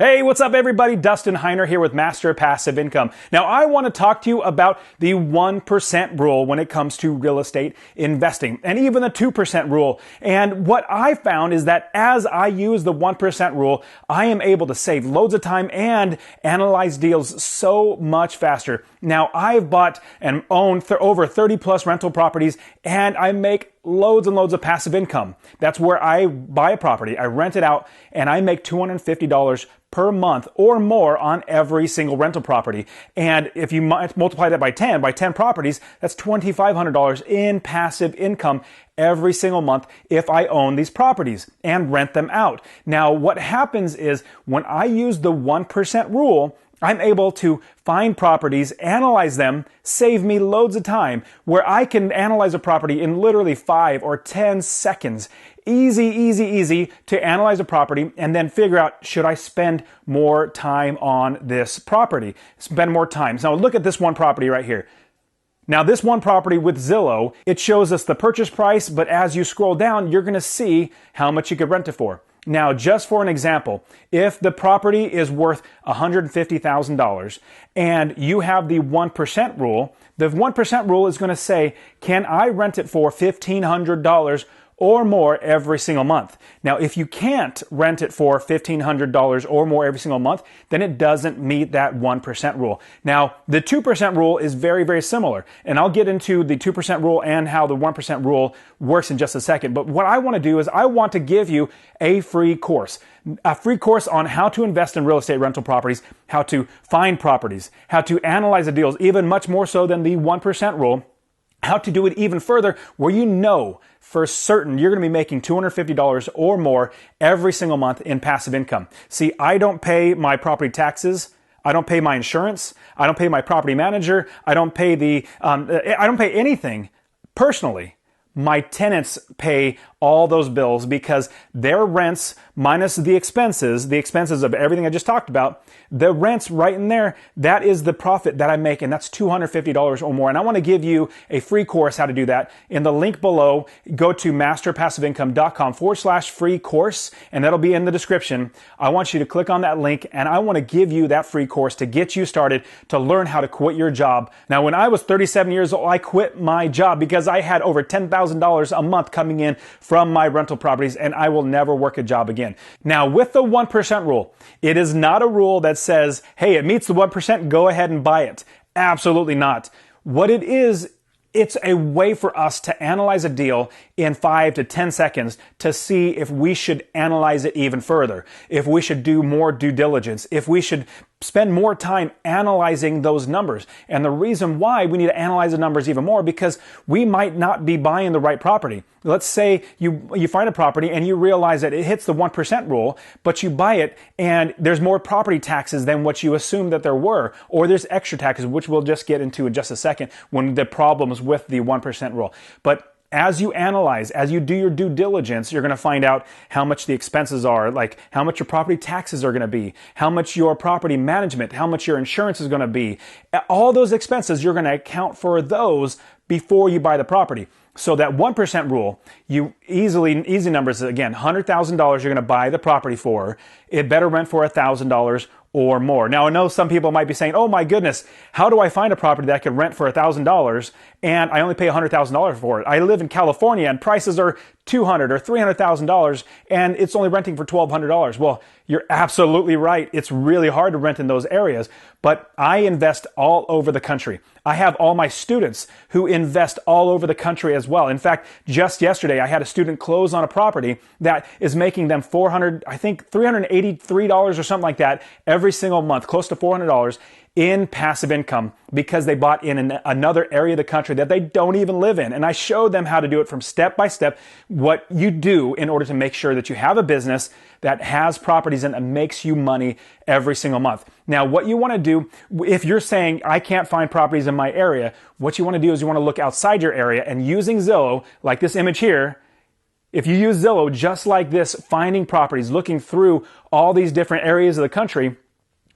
Hey, what's up everybody? Dustin here with Master Passive Income. Now I want to talk to you about the 1% rule when it comes to real estate investing and even the 2% rule. And what I found is that as I use the 1% rule, I am able to save loads of time and analyze deals so much faster. Now I've bought and owned over 30 plus rental properties and I make loads and loads of passive income. That's where I buy a property, I rent it out, and I make $250 per month or more on every single rental property. And if you multiply that by 10 properties, that's $2,500 in passive income every single month if I own these properties and rent them out. Now, what happens is when I use the 1% rule, I'm able to find properties, analyze them, save me loads of time, where I can analyze a property in literally 5 or 10 seconds. Easy to analyze a property and then figure out, should I spend more time on this property? Spend more time. So look at this one property right here. Now this one property with Zillow, it shows us the purchase price, but as you scroll down, you're going to see how much you could rent it for. Now, just for an example, if the property is worth $150,000 and you have the 1% rule, the 1% rule is going to say, can I rent it for $1,500 or more every single month? Now, if you can't rent it for $1,500 or more every single month, then it doesn't meet that 1% rule. Now, the 2% rule is very similar, and I'll get into the 2% rule and how the 1% rule works in just a second. But what I want to do is I want to give you a free course on how to invest in real estate rental properties, how to find properties, how to analyze the deals, even much more so than the 1% rule, how to do it even further where you know for certain you're going to be making $250 or more every single month in passive income. See, I don't pay my property taxes. I don't pay my insurance. I don't pay my property manager. I don't pay I don't pay anything personally. My tenants pay all those bills because their rents minus the expenses of everything I just talked about, the rents right in there, that is the profit that I make, and that's $250 or more. And I want to give you a free course how to do that. In the link below, go to masterpassiveincome.com/free course, and that'll be in the description. I want you to click on that link, and I want to give you that free course to get you started to learn how to quit your job. Now, when I was 37 years old, I quit my job because I had over $10,000 a month coming in from my rental properties, and I will never work a job again. Now, with the 1% rule, it is not a rule that says, hey, it meets the 1%, go ahead and buy it. Absolutely not. What it is, it's a way for us to analyze a deal in 5 to 10 seconds to see if we should analyze it even further, if we should do more due diligence, if we should spend more time analyzing those numbers. And the reason why we need to analyze the numbers even more, because we might not be buying the right property. Let's say you find a property and you realize that it hits the 1% rule, but you buy it and there's more property taxes than what you assumed that there were, or there's extra taxes, which we'll just get into in just a second when the problems with the 1% rule. But as you analyze, as you do your due diligence, you're going to find out how much the expenses are, like how much your property taxes are going to be, how much your property management, how much your insurance is going to be. All those expenses, you're going to account for those before you buy the property. So that 1% rule, easy numbers, again, $100,000 you're going to buy the property for. It better rent for $1,000 or more. Now, I know some people might be saying, oh my goodness, how do I find a property that I could rent for $1,000 and I only pay $100,000 for it? I live in California and prices are $200,000 or $300,000 and it's only renting for $1,200. Well, you're absolutely right. It's really hard to rent in those areas, but I invest all over the country. I have all my students who invest all over the country as well. In fact, just yesterday, I had a student close on a property that is making them $383 or something like that every single month, close to $400 in passive income because they bought in another area of the country that they don't even live in. And I showed them how to do it from step by step, what you do in order to make sure that you have a business that has properties in that makes you money every single month. Now, what you want to do, if you're saying, I can't find properties in my area, what you want to do is you want to look outside your area, and using Zillow, like this image here, if you use Zillow just like this, finding properties, looking through all these different areas of the country,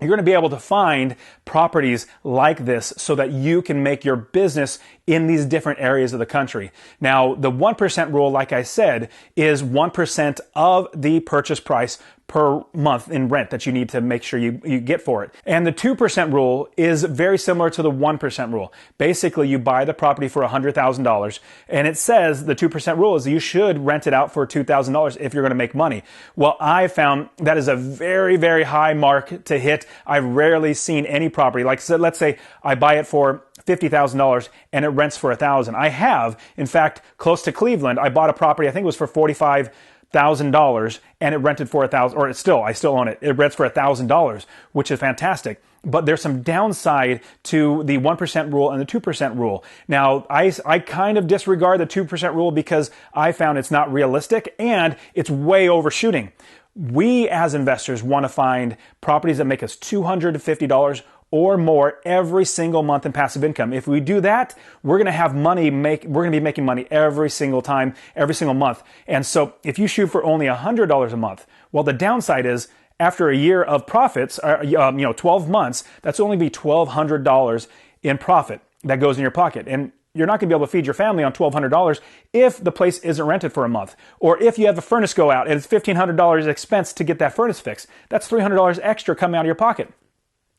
you're going to be able to find properties like this so that you can make your business in these different areas of the country. Now, the 1% rule, like I said, is 1% of the purchase price per month in rent that you need to make sure you get for it. And the 2% rule is very similar to the 1% rule. Basically, you buy the property for $100,000, and it says the 2% rule is you should rent it out for $2,000 if you're going to make money. Well, I found that is a very, very high mark to hit. I've rarely seen any property, like let's say I buy it for $50,000 and it rents for $1,000. I have, in fact, close to Cleveland, I bought a property, I think it was for $45,000 and it rented for $1,000, or I still own it. It rents for $1,000, which is fantastic. But there's some downside to the 1% rule and the 2% rule. Now, I kind of disregard the 2% rule because I found it's not realistic and it's way overshooting. We as investors want to find properties that make us $250 or more every single month in passive income. If we do that, we're going to have money we're going to be making money every single time, every single month. And so if you shoot for only $100 a month, well, the downside is after a year of profits, 12 months, that's only be $1,200 in profit that goes in your pocket. And you're not going to be able to feed your family on $1,200 if the place isn't rented for a month. Or if you have a furnace go out and it's $1,500 expense to get that furnace fixed, that's $300 extra coming out of your pocket.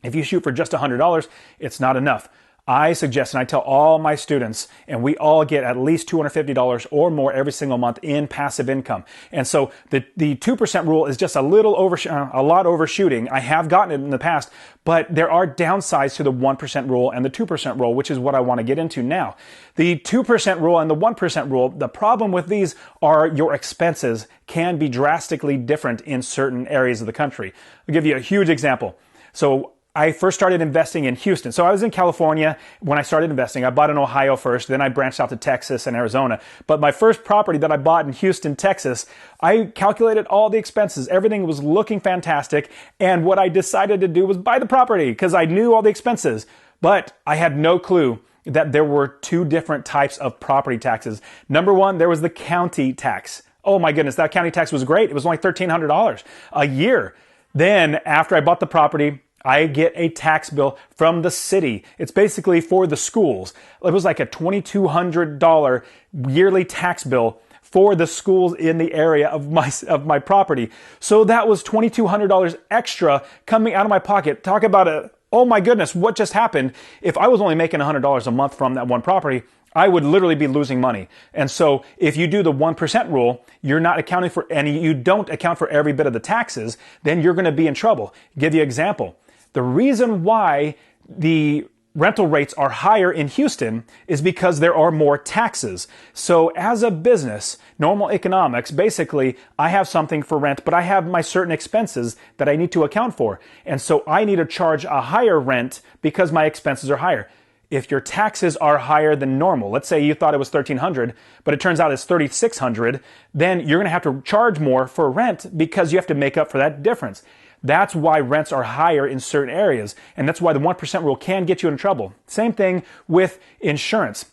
If you shoot for just $100, it's not enough. I suggest, and I tell all my students, and we all get at least $250 or more every single month in passive income. And so the 2% rule is just a lot overshooting. I have gotten it in the past, but there are downsides to the 1% rule and the 2% rule, which is what I want to get into now. The 2% rule and the 1% rule, the problem with these are your expenses can be drastically different in certain areas of the country. I'll give you a huge example. So I first started investing in Houston. So I was in California when I started investing. I bought in Ohio first, then I branched out to Texas and Arizona. But my first property that I bought in Houston, Texas, I calculated all the expenses. Everything was looking fantastic. And what I decided to do was buy the property because I knew all the expenses. But I had no clue that there were two different types of property taxes. Number one, there was the county tax. Oh my goodness, that county tax was great. It was only $1,300 a year. Then after I bought the property, I get a tax bill from the city. It's basically for the schools. It was like a $2,200 yearly tax bill for the schools in the area of my property. So that was $2,200 extra coming out of my pocket. Talk about oh my goodness, what just happened? If I was only making $100 a month from that one property, I would literally be losing money. And so if you do the 1% rule, you're not accounting for any, you don't account for every bit of the taxes, then you're going to be in trouble. Give you an example. The reason why the rental rates are higher in Houston is because there are more taxes. So as a business, normal economics, basically, I have something for rent, but I have my certain expenses that I need to account for. And so I need to charge a higher rent because my expenses are higher. If your taxes are higher than normal, let's say you thought it was $1,300, but it turns out it's $3,600, then you're going to have to charge more for rent because you have to make up for that difference. That's why rents are higher in certain areas, and that's why the 1% rule can get you in trouble. Same thing with insurance.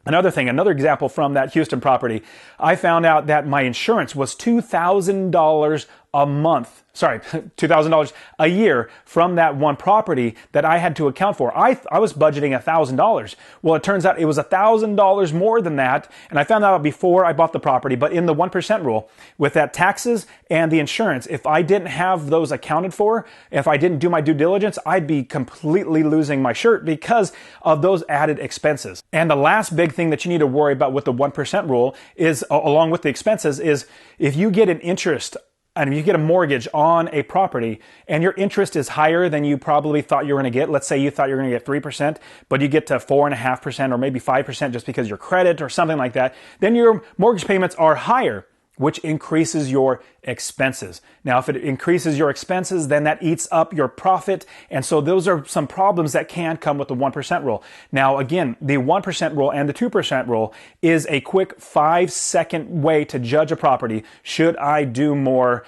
Another example from that Houston property, I found out that my insurance was $2,000 a month, $2,000 a year from that one property that I had to account for. I was budgeting $1,000. Well, it turns out it was $1,000 more than that, and I found that out before I bought the property. But in the 1% rule, with that taxes and the insurance, if I didn't have those accounted for, if I didn't do my due diligence, I'd be completely losing my shirt because of those added expenses. And the last big thing that you need to worry about with the 1% rule is, along with the expenses, is if you get an interest and if you get a mortgage on a property and your interest is higher than you probably thought you were going to get, let's say you thought you were going to get 3%, but you get to 4.5% or maybe 5% just because your credit or something like that, then your mortgage payments are higher, which increases your expenses. Now, if it increases your expenses, then that eats up your profit. And so those are some problems that can come with the 1% rule. Now, again, the 1% rule and the 2% rule is a quick 5-second way to judge a property. Should I do more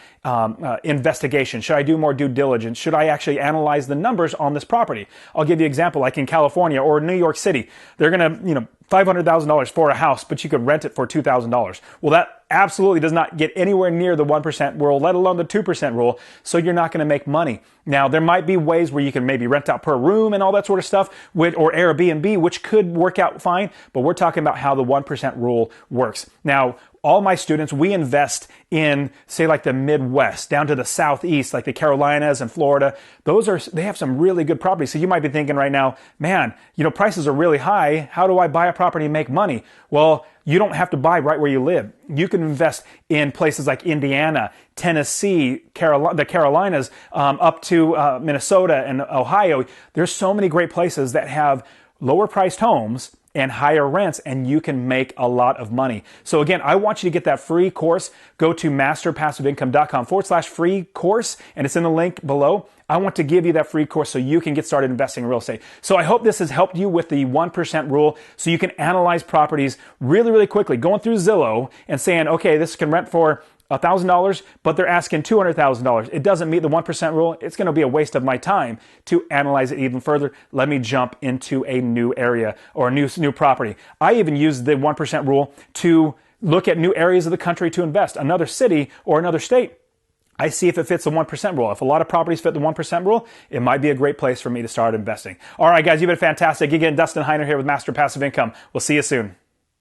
investigation? Should I do more due diligence? Should I actually analyze the numbers on this property? I'll give you an example, like in California or New York City. They're going to, $500,000 for a house, but you could rent it for $2,000. Well, that absolutely does not get anywhere near the 1% rule, let alone the 2% rule, so you're not going to make money. Now, there might be ways where you can maybe rent out per room and all that sort of stuff, or Airbnb, which could work out fine, but we're talking about how the 1% rule works. Now, all my students, we invest in, say, like the Midwest, down to the Southeast, like the Carolinas and Florida. They have some really good properties. So you might be thinking right now, man, prices are really high. How do I buy a property and make money? Well, you don't have to buy right where you live. You can invest in places like Indiana, Tennessee, the Carolinas, up to Minnesota and Ohio. There's so many great places that have lower priced homes and higher rents, and you can make a lot of money. So again, I want you to get that free course. Go to masterpassiveincome.com/free course, and it's in the link below. I want to give you that free course so you can get started investing in real estate. So I hope this has helped you with the 1% rule so you can analyze properties really, really quickly, going through Zillow and saying, okay, this can rent for $1,000, but they're asking $200,000. It doesn't meet the 1% rule. It's going to be a waste of my time to analyze it even further. Let me jump into a new area or a new property. I even use the 1% rule to look at new areas of the country to invest, another city or another state. I see if it fits the 1% rule. If a lot of properties fit the 1% rule, it might be a great place for me to start investing. All right, guys, you've been fantastic. Again, Dustin Heiner here with Master Passive Income. We'll see you soon.